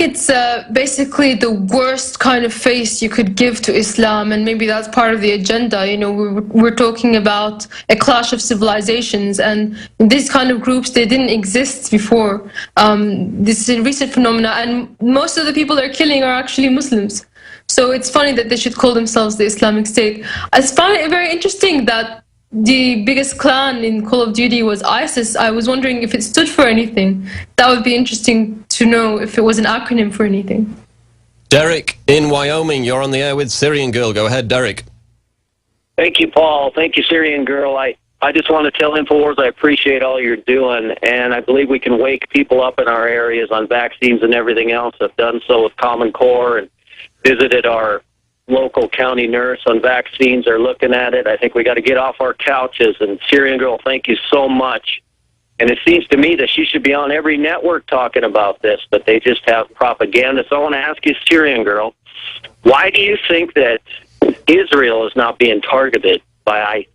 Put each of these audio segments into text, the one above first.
it's basically the worst kind of face you could give to Islam, and maybe that's part of the agenda. You know, we're talking about a clash of civilizations, and these kind of groups, they didn't exist before. This is a recent phenomena, and most of the people they're killing are actually Muslims. So it's funny that they should call themselves the Islamic State. I find it very interesting that the biggest clan in Call of Duty was ISIS. I was wondering if it stood for anything. That would be interesting to know if it was an acronym for anything. Derek in Wyoming, you're on the air with Syrian Girl. Go ahead, Derek. Thank you, Paul. Thank you, Syrian Girl. I just want to tell InfoWars I appreciate all you're doing, and I believe we can wake people up in our areas on vaccines and everything else. I've done so with Common Core and visited our local county nurse on vaccines. Are looking at it. I think we got to get off our couches. And Syrian Girl, thank you so much. And it seems to me that she should be on every network talking about this, but they just have propaganda. So I want to ask you, Syrian Girl, why do you think that Israel is not being targeted by ISIS?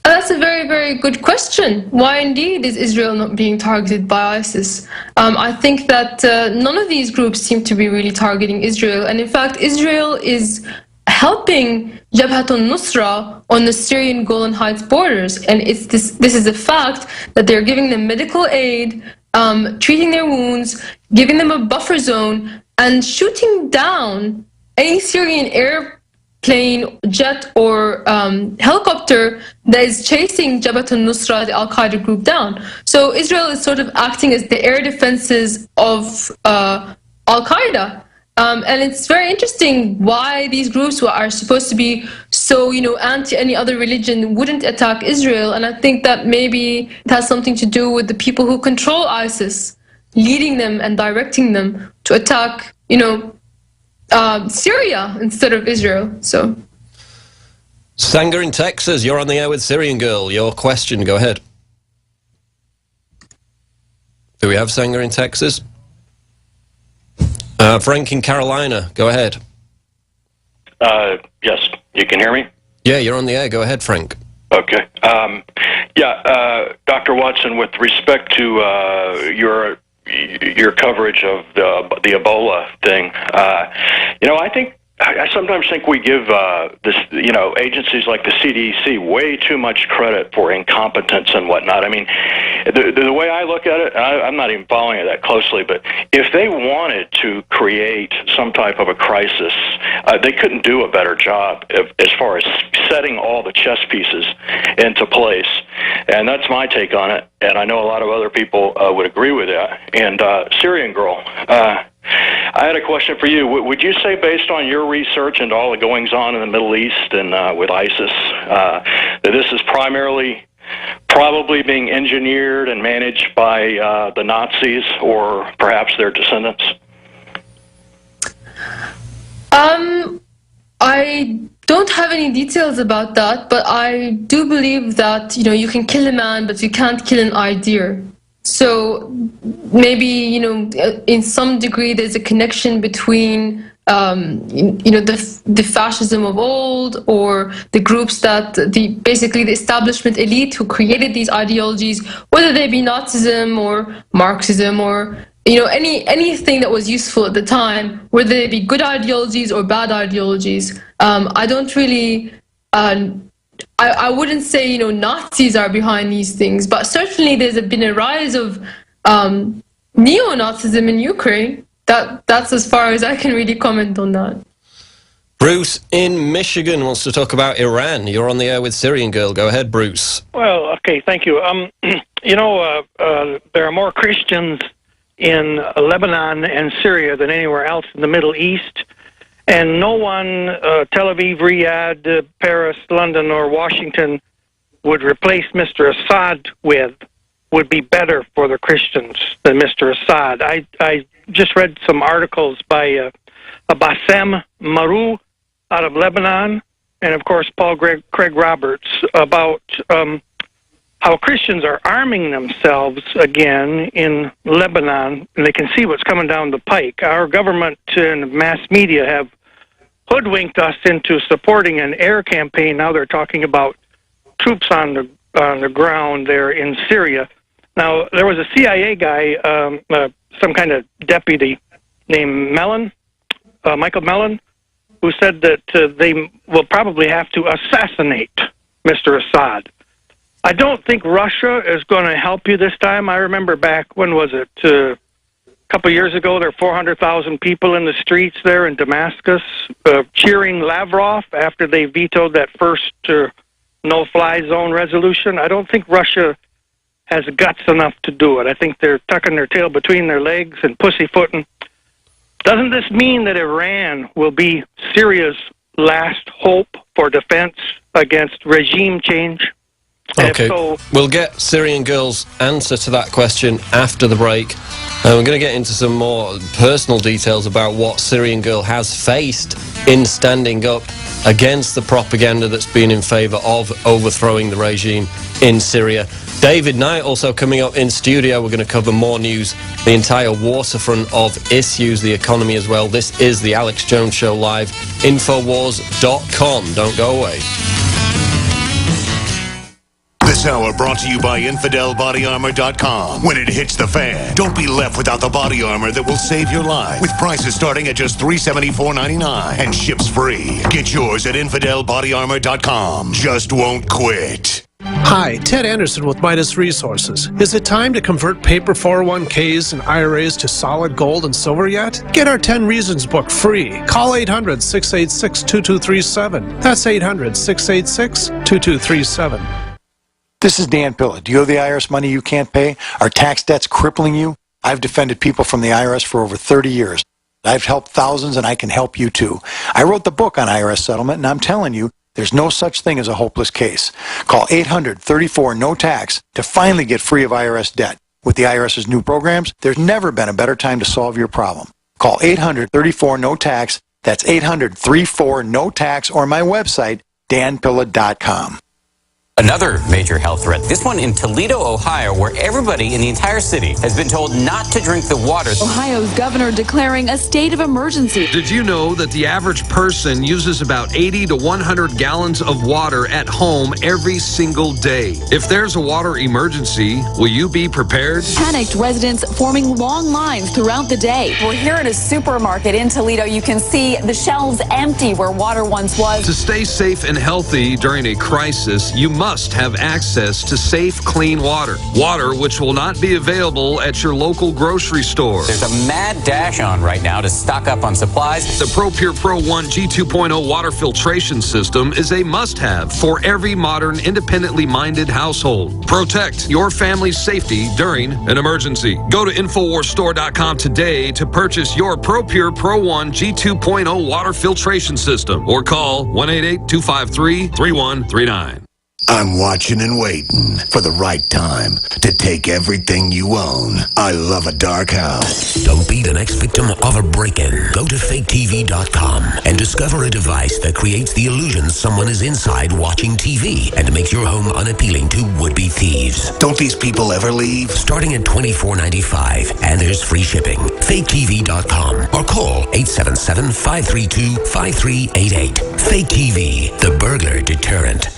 That's a very, very good question. Why indeed is Israel not being targeted by ISIS? I think that none of these groups seem to be really targeting Israel. And in fact, Israel is helping Jabhat al-Nusra on the Syrian Golan Heights borders. And this is a fact that they're giving them medical aid, treating their wounds, giving them a buffer zone, and shooting down any Syrian airplane, jet, or helicopter that is chasing Jabhat al-Nusra, the Al-Qaeda group, down. So Israel is sort of acting as the air defenses of Al-Qaeda. And it's very interesting why these groups who are supposed to be so, anti any other religion wouldn't attack Israel. And I think that maybe it has something to do with the people who control ISIS, leading them and directing them to attack, Syria instead of Israel. So, Sanger in Texas, you're on the air with Syrian Girl. Your question, go ahead. Do we have Sanger in Texas? Frank in Carolina, go ahead. Yes, you can hear me? Yeah, you're on the air. Go ahead, Frank. Okay. Dr. Watson, with respect to your coverage of the Ebola thing, I sometimes think we give agencies like the CDC way too much credit for incompetence and whatnot. I mean, the way I look at it, I'm not even following it that closely, but if they wanted to create some type of a crisis, they couldn't do a better job as far as setting all the chess pieces into place. And that's my take on it, and I know a lot of other people would agree with that. And Syrian Girl, I had a question for you. Would you say, based on your research into all the goings-on in the Middle East and with ISIS, that this is probably being engineered and managed by the Nazis or perhaps their descendants? I don't have any details about that, but I do believe that, you can kill a man, but you can't kill an idea. So maybe, in some degree, there's a connection between, the fascism of old, or the groups that basically the establishment elite who created these ideologies, whether they be Nazism or Marxism or, anything that was useful at the time, whether they be good ideologies or bad ideologies. I don't really... I wouldn't say, Nazis are behind these things, but certainly there's been a rise of neo-Nazism in Ukraine. That's as far as I can really comment on that. Bruce in Michigan wants to talk about Iran. You're on the air with Syrian Girl. Go ahead, Bruce. Well, okay, thank you. There are more Christians in Lebanon and Syria than anywhere else in the Middle East. And no one, Tel Aviv, Riyadh, Paris, London, or Washington would replace Mr. Assad would be better for the Christians than Mr. Assad. I just read some articles by Bassem Marou out of Lebanon, and of course Craig Roberts, about how Christians are arming themselves again in Lebanon, and they can see what's coming down the pike. Our government and mass media have hoodwinked us into supporting an air campaign. Now they're talking about troops on the ground there in Syria. Now, there was a CIA guy, some kind of deputy named Mellon, Michael Mellon, who said that they will probably have to assassinate Mr. Assad. I don't think Russia is going to help you this time. I remember back, when was it? A couple of years ago, there were 400,000 people in the streets there in Damascus cheering Lavrov after they vetoed that first no-fly zone resolution. I don't think Russia has guts enough to do it. I think they're tucking their tail between their legs and pussyfooting. Doesn't this mean that Iran will be Syria's last hope for defense against regime change? And Okay, so, we'll get Syrian Girl's answer to that question after the break. We're going to get into some more personal details about what Syrian Girl has faced in standing up against the propaganda that's been in favour of overthrowing the regime in Syria. David Knight also coming up in studio. We're going to cover more news, the entire waterfront of issues, the economy as well. This is the Alex Jones Show live, Infowars.com. Don't go away. This hour brought to you by InfidelBodyArmor.com. When it hits the fan, don't be left without the body armor that will save your life. With prices starting at just $374.99 and ships free. Get yours at InfidelBodyArmor.com. Just won't quit. Hi, Ted Anderson with Midas Resources. Is it time to convert paper 401ks and IRAs to solid gold and silver yet? Get our 10 Reasons book free. Call 800-686-2237. That's 800-686-2237. This is Dan Pilla. Do you owe the IRS money you can't pay? Are tax debts crippling you? I've defended people from the IRS for over 30 years. I've helped thousands, and I can help you too. I wrote the book on IRS settlement, and I'm telling you, there's no such thing as a hopeless case. Call 800-34-NO-TAX to finally get free of IRS debt. With the IRS's new programs, there's never been a better time to solve your problem. Call 800-34-NO-TAX. That's 800-34-NO-TAX, or my website, danpilla.com. Another major health threat, this one in Toledo, Ohio, where everybody in the entire city has been told not to drink the water. Ohio's governor declaring a state of emergency. Did you know that the average person uses about 80 to 100 gallons of water at home every single day? If there's a water emergency, will you be prepared? Panicked residents forming long lines throughout the day. We're here at a supermarket in Toledo. You can see the shelves empty where water once was. To stay safe and healthy during a crisis, you must have access to safe, clean water. Water which will not be available at your local grocery store. There's a mad dash on right now to stock up on supplies. The ProPure Pro 1 G2.0 water filtration system is a must-have for every modern, independently minded household. Protect your family's safety during an emergency. Go to InfoWarsStore.com today to purchase your ProPure Pro 1 G2.0 water filtration system or call 1-888-253-3139. I'm watching and waiting for the right time to take everything you own. I love a dark house. Don't be the next victim of a break-in. Go to faketv.com and discover a device that creates the illusion someone is inside watching TV and makes your home unappealing to would-be thieves. Don't these people ever leave? Starting at $24.95, and there's free shipping. faketv.com or call 877-532-5388. Fake TV, the burglar deterrent.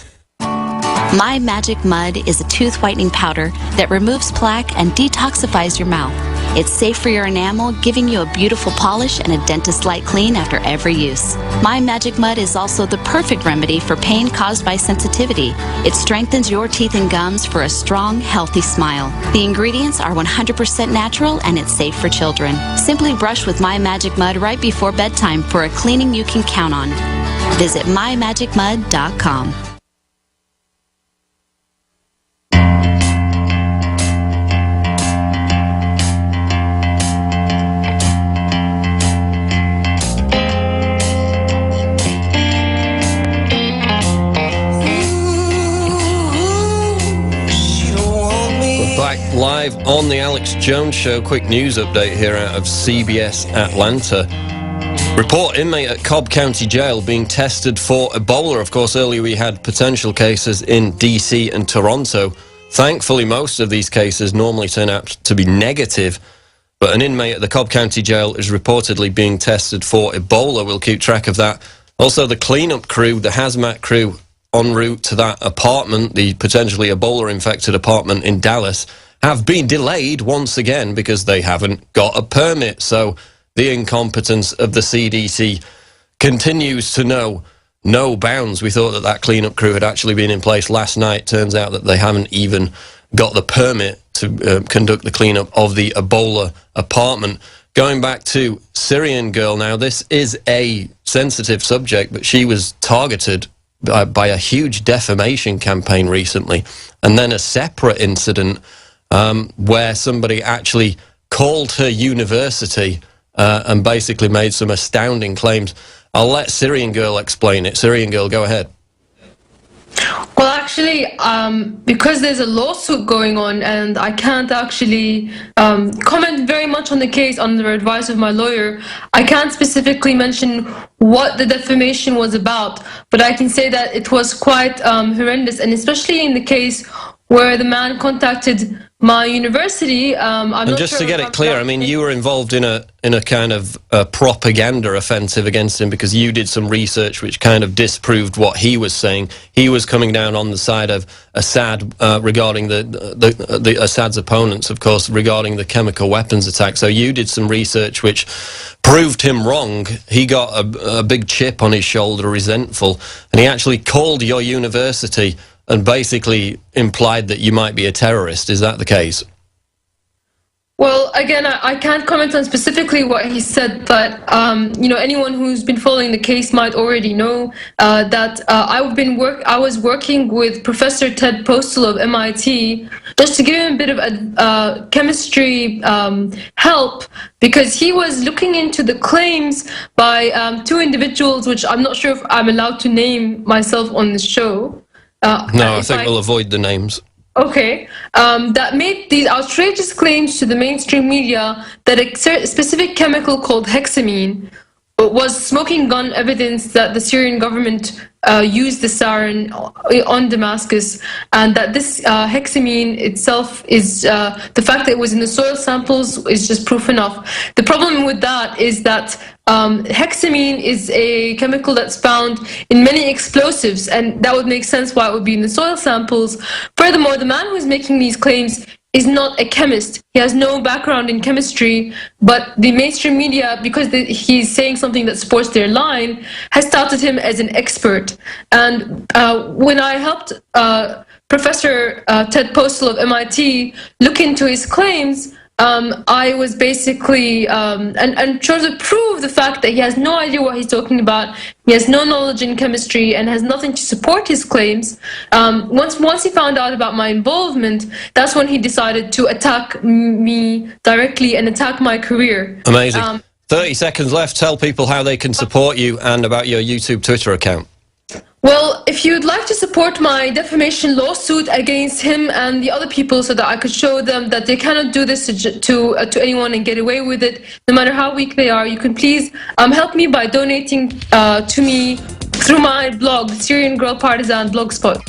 My Magic Mud is a tooth whitening powder that removes plaque and detoxifies your mouth. It's safe for your enamel, giving you a beautiful polish and a dentist-like clean after every use. My Magic Mud is also the perfect remedy for pain caused by sensitivity. It strengthens your teeth and gums for a strong, healthy smile. The ingredients are 100% natural and it's safe for children. Simply brush with My Magic Mud right before bedtime for a cleaning you can count on. Visit mymagicmud.com. Live on the Alex Jones Show. Quick news update here out of CBS Atlanta. Report inmate at Cobb County Jail being tested for Ebola. Of course, earlier we had potential cases in DC and Toronto. Thankfully, most of these cases normally turn out to be negative, but an inmate at the Cobb County Jail is reportedly being tested for Ebola. We'll keep track of that. Also, the cleanup crew, the hazmat crew en route to that apartment, the potentially Ebola-infected apartment in Dallas, have been delayed once again because they haven't got a permit. So the incompetence of the CDC continues to know no bounds. We thought that that cleanup crew had actually been in place last night. Turns out that they haven't even got the permit to conduct the cleanup of the Ebola apartment. Going back to Syrian girl now, this is a sensitive subject, but she was targeted by a huge defamation campaign recently, and then a separate incident where somebody actually called her university and basically made some astounding claims. I'll let Syrian girl explain it. Syrian girl, go ahead. Well, actually, because there's a lawsuit going on and I can't actually comment very much on the case under advice of my lawyer, I can't specifically mention what the defamation was about, but I can say that it was quite horrendous, and especially in the case where the man contacted my university. And just to get it clear, I mean, you were involved in a kind of propaganda offensive against him because you did some research which kind of disproved what he was saying. He was coming down on the side of Assad regarding the Assad's opponents, of course, regarding the chemical weapons attack. So you did some research which proved him wrong. He got a big chip on his shoulder, resentful, and he actually called your university and basically implied that you might be a terrorist. Is that the case? Well, again, I can't comment on specifically what he said, but you know, anyone who's been following the case might already know that I was working with Professor Ted Postel of MIT just to give him a bit of chemistry help, because he was looking into the claims by two individuals, which I'm not sure if I'm allowed to name myself on this show. No, I think we'll avoid the names. Okay, that made these outrageous claims to the mainstream media that a specific chemical called hexamine was smoking gun evidence that the Syrian government used the sarin on Damascus, and that this hexamine itself is, the fact that it was in the soil samples is just proof enough. The problem with that is that hexamine is a chemical that's found in many explosives, and that would make sense why it would be in the soil samples. Furthermore, the man who is making these claims is not a chemist. He has no background in chemistry, but the mainstream media, because he's saying something that supports their line, has touted him as an expert. And when I helped Professor Ted Postel of MIT look into his claims, I was basically, and trying to prove the fact that he has no idea what he's talking about, he has no knowledge in chemistry, and has nothing to support his claims. Once he found out about my involvement, that's when he decided to attack me directly and attack my career. Amazing. 30 seconds left. Tell people how they can support you and about your YouTube, Twitter account. Well, if you'd like to support my defamation lawsuit against him and the other people so that I could show them that they cannot do this to anyone and get away with it, no matter how weak they are, you can please help me by donating to me through my blog, Syrian Girl Partisan Blogspot.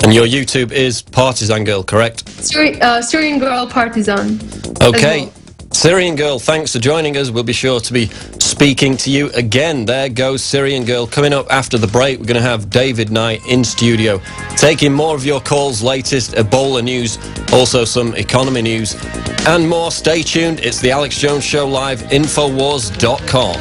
And your YouTube is Partisan Girl, correct? Syrian Girl Partisan. Okay. Well. Syrian Girl, thanks for joining us. We'll be sure to be speaking to you again. There goes Syrian Girl. Coming up after the break, we're going to have David Knight in studio, taking more of your calls, latest Ebola news, also some economy news, and more. Stay tuned. It's the Alex Jones Show live, Infowars.com.